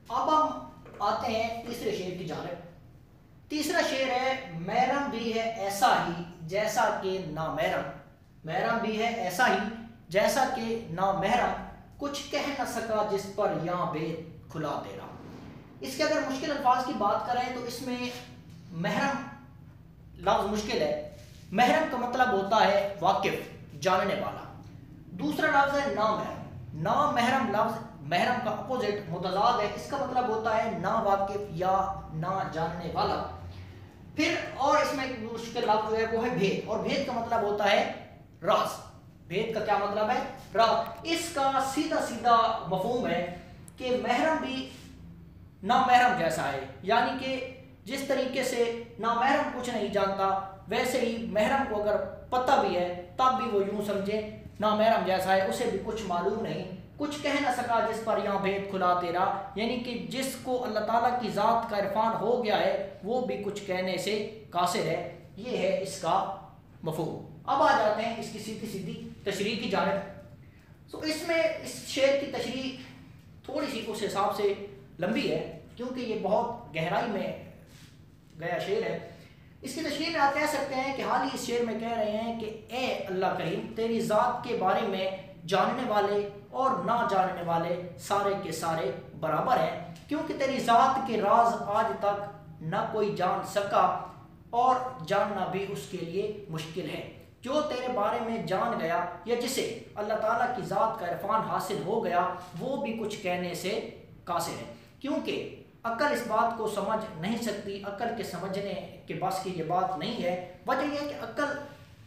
अब हम आते हैं तीसरे शेर की जानिब। तीसरा शेर है, महरम भी है ऐसा ही जैसा कि ना महरम। महरम भी है ऐसा ही जैसा कि ना महरम, कुछ कह न सका जिस पर यहाँ भेद खुला तेरा। इसके अगर मुश्किल अल्फाज की बात करें तो इसमें महरम लफ्ज़ मुश्किल है। महरम का मतलब होता है वाकिफ, जानने वाला। दूसरा लफ्ज़ है ना महरम। ना महरम लफ्ज़ महरम का अपोजिट मुतज़ाद है, इसका मतलब होता है ना वाकिफ या ना जानने वाला। फिर और इसमें एक मुश्किल लफ्ज़ जो है वो है भेद, और भेद का मतलब होता है राज। भेद का क्या मतलब है? राज। इसका सीधा सीधा मफहूम है कि महरम भी ना महरम जैसा है, यानी कि जिस तरीके से ना महरम कुछ नहीं जानता, वैसे ही महरम को अगर पता भी है तब भी वो यूं समझे ना महरम जैसा है, उसे भी कुछ मालूम नहीं। कुछ कह ना सका जिस पर यहाँ भेद खुला तेरा, यानी कि जिसको अल्लाह ताला की ज़ात का इरफान हो गया है वो भी कुछ कहने से कासिर है। ये है इसका मफहूम। अब आ जाते हैं इसकी सीधी सीधी तशरीह की जानिब। तो इसमें इस शेर की तशरीह थोड़ी सी उस हिसाब से लंबी है, क्योंकि ये बहुत गहराई में गया शेर है। इसकी तशरीह में आप कह सकते हैं कि हाल ही इस शेर में कह रहे हैं कि ए अल्लाह करीम, तेरी ज़ात के बारे में जानने वाले और ना जानने वाले सारे के सारे बराबर हैं, क्योंकि तेरी ज़ात के राज आज तक ना कोई जान सका और जानना भी उसके लिए मुश्किल है। जो तेरे बारे में जान गया या जिसे अल्लाह ताला की ज़ात का इरफान हासिल हो गया, वो भी कुछ कहने से कासिर है, क्योंकि अक्ल इस बात को समझ नहीं सकती। अक्ल के समझने के बस की ये बात नहीं है। वजह यह है कि अक्ल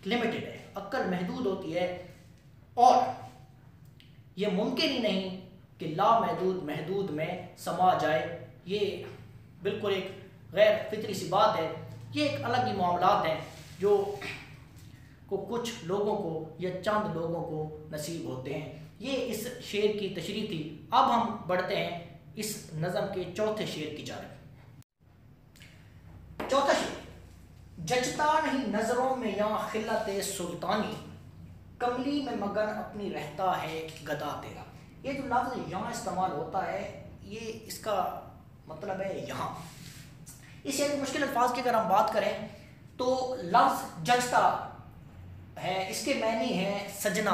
लिमिटेड है, अक्ल महदूद होती है, और ये मुमकिन ही नहीं कि लामहदूद महदूद में समा जाए। ये बिल्कुल एक गैर फितरी सी बात है। ये एक अलग ही मामलात हैं जो कुछ लोगों को या चंद लोगों को नसीब होते हैं। ये इस शेर की तशरीह थी। अब हम बढ़ते हैं इस नज़म के चौथे शेर की जानिब। चौथा शेर, जचता नहीं नजरों में यहाँ खिलत सुल्तानी, कमली में मगन अपनी रहता है गदा तेरा। ये जो लफ्ज़ यहाँ इस्तेमाल होता है, ये इसका मतलब है यहाँ। इस शेर के मुश्किल अल्फाज की अगर हम बात करें तो लफ्ज़ जचता है, इसके मानी है सजना,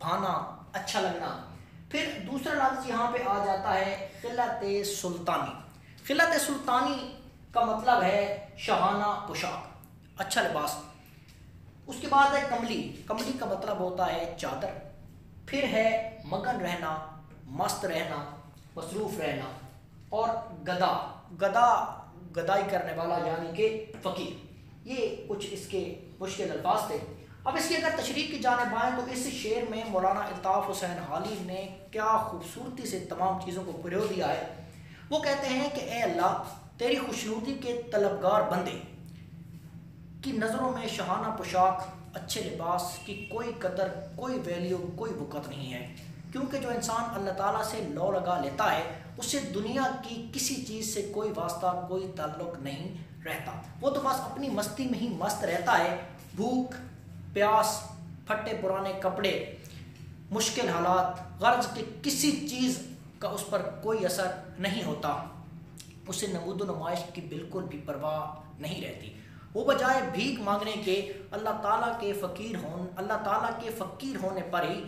भाना, अच्छा लगना। फिर दूसरा लफ्ज़ यहाँ पे आ जाता है खिलत सुल्तानी। खिलत सुल्तानी का मतलब है शाहाना पोशाक, अच्छा लिबास। उसके बाद है कमली। कमली का मतलब होता है चादर। फिर है मगन रहना, मस्त रहना, मसरूफ़ रहना। और गदा, गदा गदाई करने वाला यानी कि फ़कीर। ये कुछ इसके मुश्किल अल्फाज थे। अब इसकी अगर तशरीह की जानिब आएँ तो इस शेर में मौलाना अल्ताफ़ हुसैन हाली ने क्या खूबसूरती से तमाम चीज़ों को पिरो दिया है। वो कहते हैं कि ए अल्लाह, तेरी खुशनुदी के तलबगार बंदे की नज़रों में शहाना पोशाक, अच्छे लिबास की कोई कदर, कोई वैल्यू, कोई वक़्त नहीं है, क्योंकि जो इंसान अल्लाह ताला से लौ लगा लेता है उससे दुनिया की किसी चीज़ से कोई वास्ता, कोई ताल्लुक़ नहीं रहता। वो तो बस अपनी मस्ती में ही मस्त रहता है। भूख, प्यास, फटे पुराने कपड़े, मुश्किल हालात, गर्ज के किसी चीज़ का उस पर कोई असर नहीं होता। उसे नमूद नुमाइश की बिल्कुल भी परवाह नहीं रहती। वो बजाय भीख मांगने के अल्लाह ताला के फ़कीर होने पर ही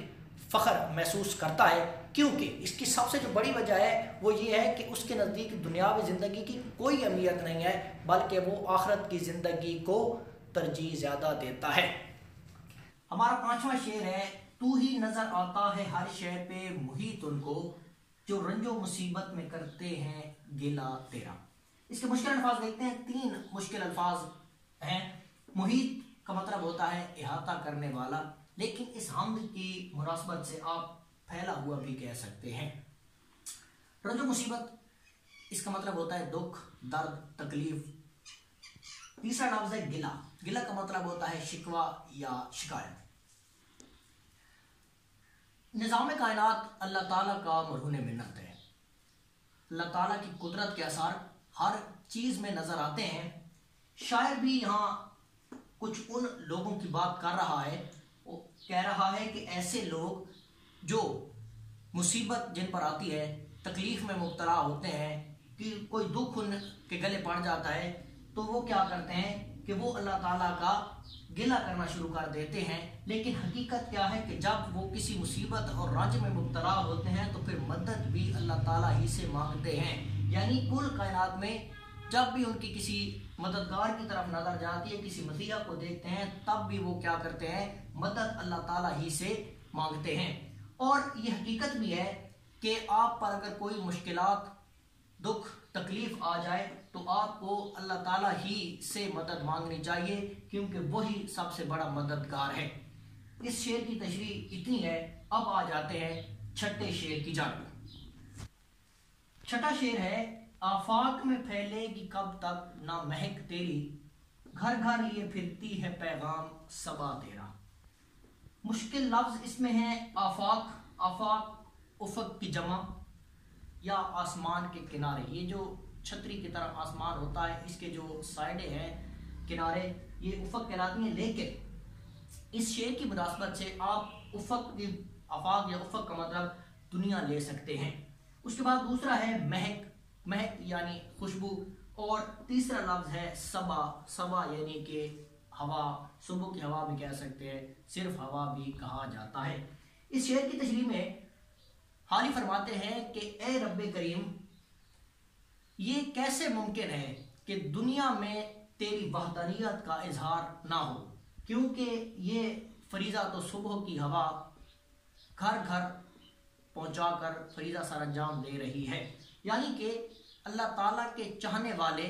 फ़ख्र महसूस करता है, क्योंकि इसकी सबसे जो बड़ी वजह है वो ये है कि उसके नज़दीक दुनियावी ज़िंदगी की कोई अहमियत नहीं है, बल्कि वो आखिरत की ज़िंदगी को तरजीह ज़्यादा देता है। हमारा पांचवा शेर है, तू ही नज़र आता है हर शय पे मुहीत उनको, जो रंजो मुसीबत में करते हैं गिला तेरा। इसके मुश्किल अल्फाज देखते हैं। 3 मुश्किल अल्फाज हैं। मुहीत का मतलब होता है इहाता करने वाला, लेकिन इस हमद की मुनासबत से आप फैला हुआ भी कह सकते हैं। रंजो मुसीबत, इसका मतलब होता है दुख, दर्द, तकलीफ। तीसरा लफ्ज़ है गिला। गिला का मतलब होता है शिकवा या शिकायत। निज़ाम कायनात अल्लाह ताला का मरहून मिन्नत है। अल्लाह ताला की कुदरत के असर हर चीज़ में नज़र आते हैं। शायर भी यहाँ कुछ उन लोगों की बात कर रहा है। वो कह रहा है कि ऐसे लोग जो मुसीबत जिन पर आती है तकलीफ में मुब्तला होते हैं, कि कोई दुख उनके गले पड़ जाता है, तो वो क्या करते हैं कि वो अल्लाह ताला का गिला करना शुरू कर देते हैं। लेकिन हकीकत क्या है कि जब वो किसी मुसीबत और रंज में मुब्तला होते हैं तो फिर मदद भी अल्लाह ताला ही से मांगते हैं। यानी कुल कायनात में जब भी उनकी किसी मददगार की तरफ नजर जाती है, किसी मसीहा को देखते हैं, तब भी वो क्या करते हैं, मदद अल्लाह ताला ही से मांगते हैं। और ये हकीकत भी है कि आप पर अगर कोई मुश्किलात, दुख, तकलीफ आ जाए तो आपको अल्लाह ताला ही से मदद मांगनी चाहिए, क्योंकि वही सबसे बड़ा मददगार है। इस शेर की तशरीह इतनी है। अब आ जाते हैं छठे शेर की जानिब। छठा शेर है, आफाक में फैलेगी कब तक ना महक तेरी, घर घर लिए फिरती है पैगाम सबा तेरा। मुश्किल लफ्ज इसमें है आफाक। आफाक उफक की जमा या आसमान के किनारे। ये जो छतरी की तरह आसमान होता है, इसके जो साइडें हैं, किनारे, ये उफक कहलाती हैं। लेकिन इस शेर की मुनासबत से आप उफक की, आफाक या उफक का मतलब दुनिया ले सकते हैं। उसके बाद दूसरा है महक। महक यानी खुशबू। और तीसरा लफ्ज है सबा। सबा यानी कि हवा, सुबह की हवा भी कह सकते हैं, सिर्फ हवा भी कहा जाता है। इस शेर की तशरीह में हाली फरमाते हैं कि ए रब्बे करीम, ये कैसे मुमकिन है कि दुनिया में तेरी वहदानियत का इजहार ना हो, क्योंकि ये फरीजा तो सुबह की हवा घर घर पहुंचाकर फरीजा सर अंजाम दे रही है। यानी कि अल्लाह ताला के चाहने वाले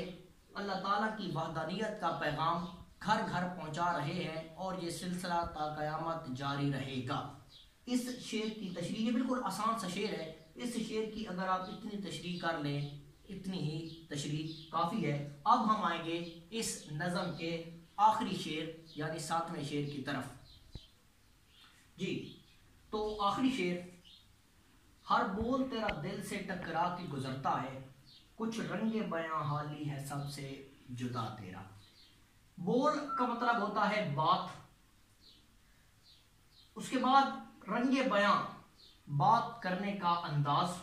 अल्लाह ताला की वहदानियत का पैगाम घर घर पहुंचा रहे हैं, और ये सिलसिला ता क़यामत जारी रहेगा। इस शेर की तशरीह, ये बिल्कुल आसान सा शेर है। इस शेर की अगर आप इतनी तशरीह कर लें, इतनी ही तशरीह काफ़ी है। अब हम आएंगे इस नज़म के आखिरी शेर यानी 7वें शेर की तरफ। जी, तो आखिरी शेर, हर बोल तेरा दिल से टकरा के गुजरता है, कुछ रंगे बयां हाली है सबसे जुदा तेरा। बोल का मतलब होता है बात। उसके बाद रंगे बयां, बात करने का अंदाज।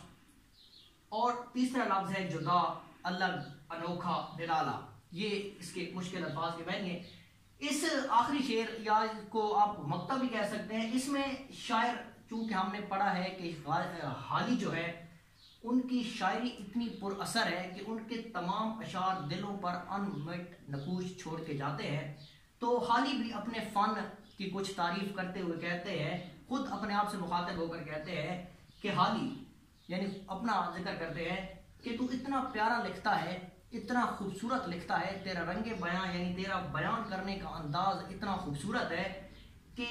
और तीसरा लफ्ज है जुदा, अलग, अनोखा, निराला। ये इसके मुश्किल अल्फाज के मायने। इस आखिरी शेर या को आप मक्ता भी कह सकते हैं। इसमें शायर, चूंकि हमने पढ़ा है कि हाली जो है उनकी शायरी इतनी पुरअसर है कि उनके तमाम अशार दिलों पर अनमिट नकूश छोड़ के जाते हैं। तो हाली भी अपने फन की कुछ तारीफ करते हुए कहते हैं, खुद अपने आप से मुखातिब होकर कहते हैं कि हाली यानी अपना जिक्र करते हैं कि तू इतना प्यारा लिखता है, इतना खूबसूरत लिखता है, तेरा रंगे बयां यानी तेरा बयान करने का अंदाज इतना खूबसूरत है कि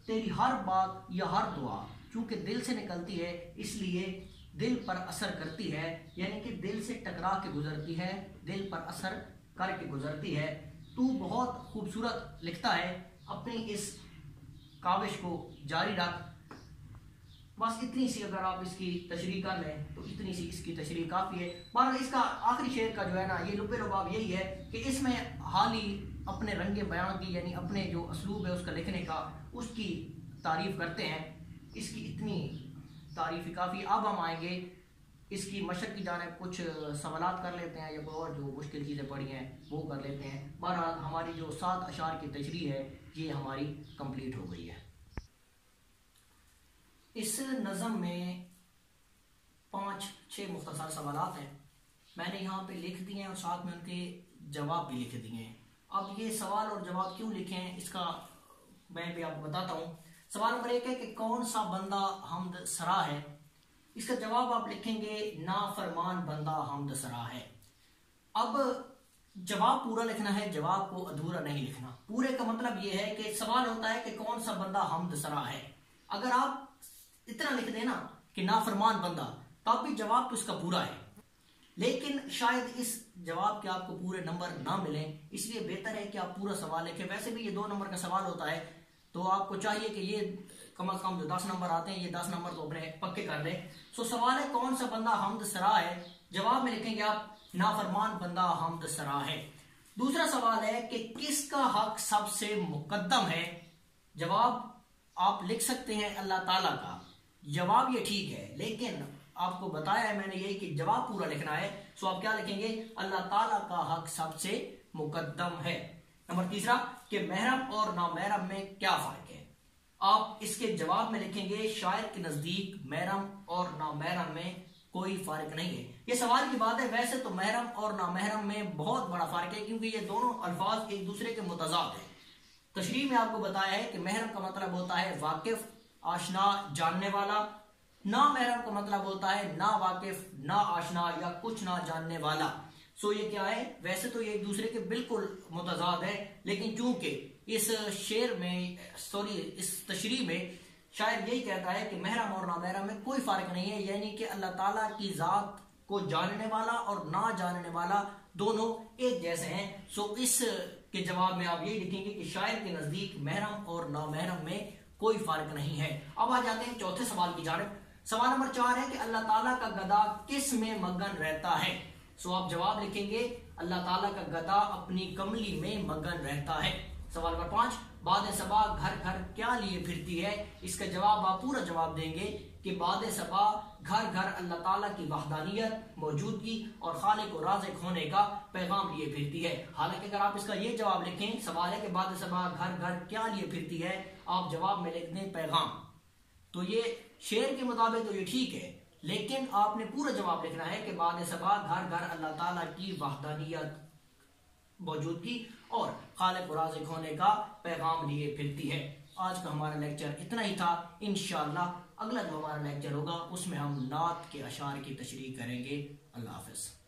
तेरी हर बात या हर दुआ चूंकि दिल से निकलती है, इसलिए दिल पर असर करती है। यानी कि दिल से टकरा के गुजरती है, दिल पर असर करके गुजरती है। तू बहुत खूबसूरत लिखता है, अपनी इस काविश को जारी रख। बस इतनी सी अगर आप इसकी तशरीह कर लें तो इतनी सी इसकी तशरीह काफ़ी है। बहरहाल इसका आखिरी शेर का जो है ना, ये लुब्बे लुबाब यही है कि इसमें हाली अपने रंगे बयान की यानी अपने जो असलूब है उसका लिखने का, उसकी तारीफ़ करते हैं। इसकी इतनी तारीफ़ काफ़ी। अब हम आएंगे इसकी मशक की जानिब, कुछ सवालात कर लेते हैं या कोई और जो मुश्किल चीज़ें पड़ी हैं वो कर लेते हैं। बहरहाल हमारी जो 7 अशार की तशरीह है ये हमारी कंप्लीट हो गई है। इस नज़म में 5-6 मुख्तसर सवालात हैं, मैंने यहाँ पे लिख दिए हैं और साथ में उनके जवाब भी लिख दिए हैं। अब ये सवाल और जवाब क्यों लिखे हैं इसका मैं भी आपको बताता हूँ। सवाल नंबर 1 है कि कौन सा बंदा हमद सरा है। इसका जवाब आप लिखेंगे नाफरमान बंदा हमद सरा है। अब जवाब पूरा लिखना है, जवाब को अधूरा नहीं लिखना। पूरे का मतलब ये है कि सवाल होता है कि कौन सा बंदा हमद सरा है। अगर आप इतना लिख देना कि नाफरमान बंदा, तब भी जवाब तो इसका पूरा है, लेकिन शायद इस जवाब के आपको पूरे नंबर ना मिले, इसलिए बेहतर है कि आप पूरा सवाल लिखें। वैसे भी ये 2 नंबर का सवाल होता है, तो आपको चाहिए कि ये कम से कम जो 10 नंबर आते हैं ये 10 नंबर तो अपने पक्के कर लें। सो सवाल है कौन सा बंदा हमद सरा है, जवाब में लिखेंगे आप नाफरमान बंदा हमद सरा है। दूसरा सवाल है कि किसका हक सबसे मुकद्दम है। जवाब आप लिख सकते हैं अल्लाह ताला का। जवाब ये ठीक है, लेकिन आपको बताया है मैंने यही कि जवाब पूरा लिखना है। सो आप क्या लिखेंगे, अल्लाह ताला का हक सबसे मुकद्दम है। नंबर तीसरा कि महरम और नामहरम में क्या फर्क है। आप इसके जवाब में लिखेंगे शायर के नजदीक महरम और नामहरम में कोई फर्क नहीं है। ये सवाल की बात है, वैसे तो महरम और नामहरम में बहुत बड़ा फर्क है क्योंकि ये दोनों अल्फाज एक दूसरे के मुतजाद है। तशरीह में आपको बताया है कि महरम का मतलब होता है वाकिफ, आशना, जानने वाला। ना महरम का मतलब होता है ना वाकिफ, ना आशना या कुछ ना जानने वाला। सो ये क्या है, वैसे तो ये एक दूसरे के बिल्कुल मुतजाद है, लेकिन चूंकि इस शेर में इस तशरीह में शायद यही कहता है कि महरम और नामहरम में कोई फर्क नहीं है, यानी कि अल्लाह ताला की जात को जानने वाला और ना जानने वाला दोनों एक जैसे हैं। सो इस के जवाब में आप यही लिखेंगे कि शायर के नजदीक महरम और नामहरम में कोई फर्क नहीं है। अब आ जाते हैं चौथे सवाल की जानिब। सवाल नंबर 4 है कि अल्लाह ताला का गधा किस में मगन रहता है। सो आप जवाब लिखेंगे अल्लाह ताला का गधा अपनी कमली में मगन रहता है। सवाल नंबर 5, बाद सबा घर घर क्या लिए फिरती है। इसका जवाब आप पूरा जवाब देंगे कि बाद सबा घर घर अल्लाह ताला की वहदानियत, मौजूदगी और खालिक और राज़िक होने का पैगाम लिए फिरती है। हालांकि अगर आप इसका ये जवाब लिखें, सवाल है कि बाद सबा घर घर क्या लिए फिरती है, आप जवाब में लिख दें पैगाम, तो ये शेर के मुताबिक तो ये ठीक है, लेकिन आपने पूरा जवाब लिखना है कि बाद सबा घर घर अल्लाह ताला की वहदानियत, मौजूदगी और खालिक और राज़िक होने का पैगाम लिए फिरती है। आज का हमारा लेक्चर इतना ही था। इंशाअल्लाह अगला जो हमारा लेक्चर होगा उसमें हम नात के अशार की तशरीह करेंगे। अल्लाह हाफ़िज़।